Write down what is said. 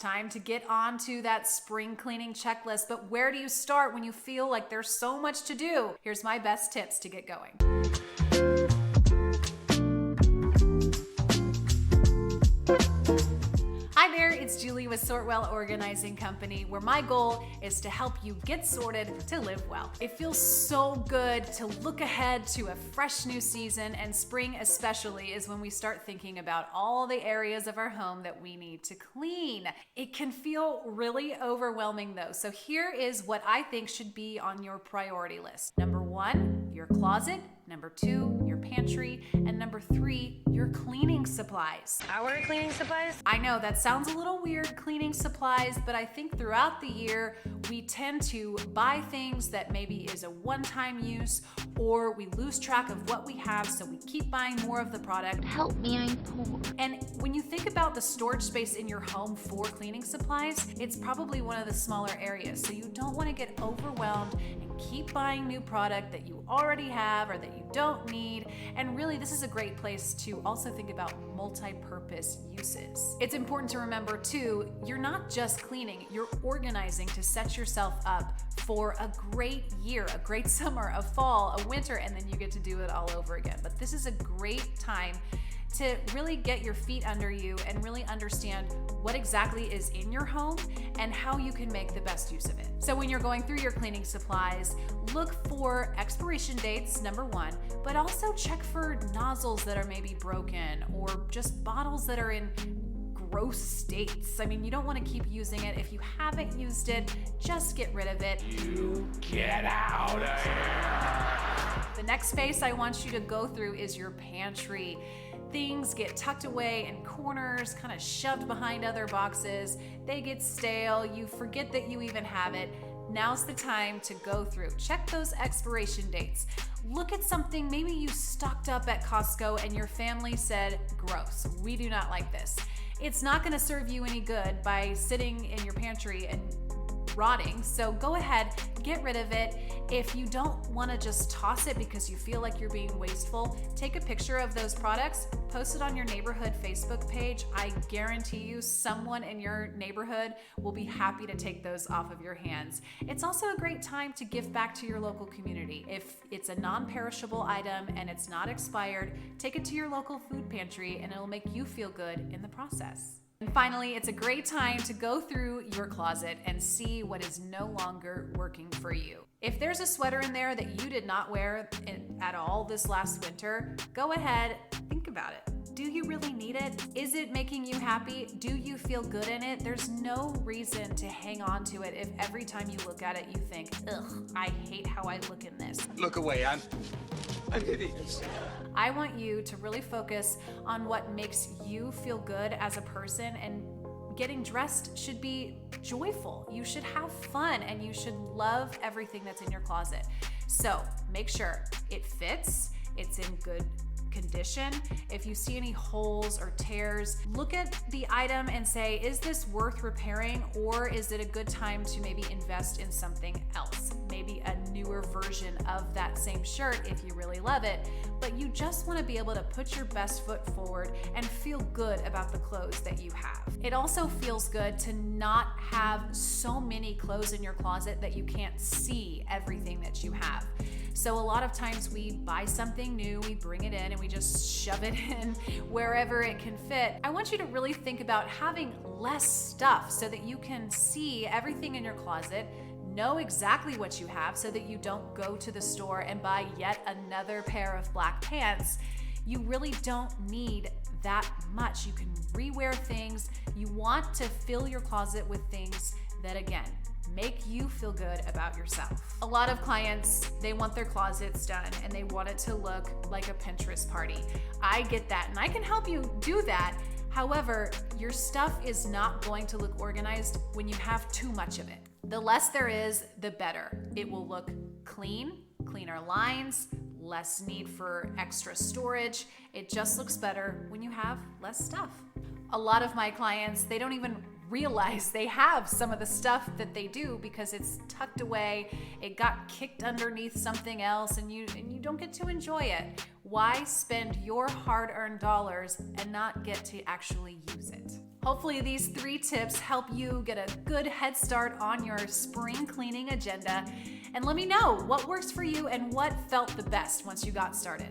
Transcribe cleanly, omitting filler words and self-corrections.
time to get onto that spring cleaning checklist, but where do you start when you feel like there's so much to do? Here's my best tips to get going. Hi there, it's Julie with SortWell Organizing Company, where my goal is to help you get sorted to live well. It feels so good to look ahead to a fresh new season, and spring especially is when we start thinking about all the areas of our home that we need to clean. It can feel really overwhelming though, so here is what I think should be on your priority list. Number 1, your closet. Number 2, your pantry. And number 3, your cleaning supplies. Our cleaning supplies? I know that sounds a little weird, cleaning supplies, but I think throughout the year, we tend to buy things that maybe is a one-time use, or we lose track of what we have, so we keep buying more of the product. Help me, I'm poor. And when you think about the storage space in your home for cleaning supplies, it's probably one of the smaller areas, so you don't want to get overwhelmed and keep buying new product that you already have or that you don't need. And really, this is a great place to also think about multi-purpose uses. It's important to remember too, you're not just cleaning, you're organizing to set yourself up for a great year, a great summer, a fall, a winter, and then you get to do it all over again. But this is a great time to really get your feet under you and really understand what exactly is in your home and how you can make the best use of it. So when you're going through your cleaning supplies, look for expiration dates, number 1, but also check for nozzles that are maybe broken or just bottles that are in gross states. I mean, you don't want to keep using it. If you haven't used it, just get rid of it. You get out of here. The next space I want you to go through is your pantry. Things get tucked away in corners, kind of shoved behind other boxes. They get stale. You forget that you even have it. Now's the time to go through. Check those expiration dates. Look at something maybe you stocked up at Costco and your family said, gross, we do not like this. It's not going to serve you any good by sitting in your pantry and rotting. So go ahead, get rid of it. If you don't want to just toss it because you feel like you're being wasteful, take a picture of those products, post it on your neighborhood Facebook page. I guarantee you someone in your neighborhood will be happy to take those off of your hands. It's also a great time to give back to your local community. If it's a non-perishable item and it's not expired, take it to your local food pantry and it'll make you feel good in the process. And finally, it's a great time to go through your closet and see what is no longer working for you. If there's a sweater in there that you did not wear at all this last winter, go ahead, think about it. Do you really need it? Is it making you happy? Do you feel good in it? There's no reason to hang on to it if every time you look at it, you think, ugh, I hate how I look in this. Look away, I'm hideous. I want you to really focus on what makes you feel good as a person, and getting dressed should be joyful. You should have fun and you should love everything that's in your closet. So make sure it fits, it's in good condition. If you see any holes or tears, look at the item and say, is this worth repairing, or is it a good time to maybe invest in something else? Maybe a newer version of that same shirt if you really love it, but you just want to be able to put your best foot forward and feel good about the clothes that you have. It also feels good to not have so many clothes in your closet that you can't see everything that you have. So a lot of times we buy something new, we bring it in and we just shove it in wherever it can fit. I want you to really think about having less stuff so that you can see everything in your closet, know exactly what you have so that you don't go to the store and buy yet another pair of black pants. You really don't need that much. You can rewear things. You want to fill your closet with things that, again, make you feel good about yourself. A lot of clients, they want their closets done and they want it to look like a Pinterest party. I get that, and I can help you do that. However, your stuff is not going to look organized when you have too much of it. The less there is, the better. It will look clean, cleaner lines, less need for extra storage. It just looks better when you have less stuff. A lot of my clients, they don't even realize they have some of the stuff that they do because it's tucked away, it got kicked underneath something else, and you don't get to enjoy it. Why spend your hard-earned dollars and not get to actually use it? Hopefully these 3 tips help you get a good head start on your spring cleaning agenda. And let me know what works for you and what felt the best once you got started.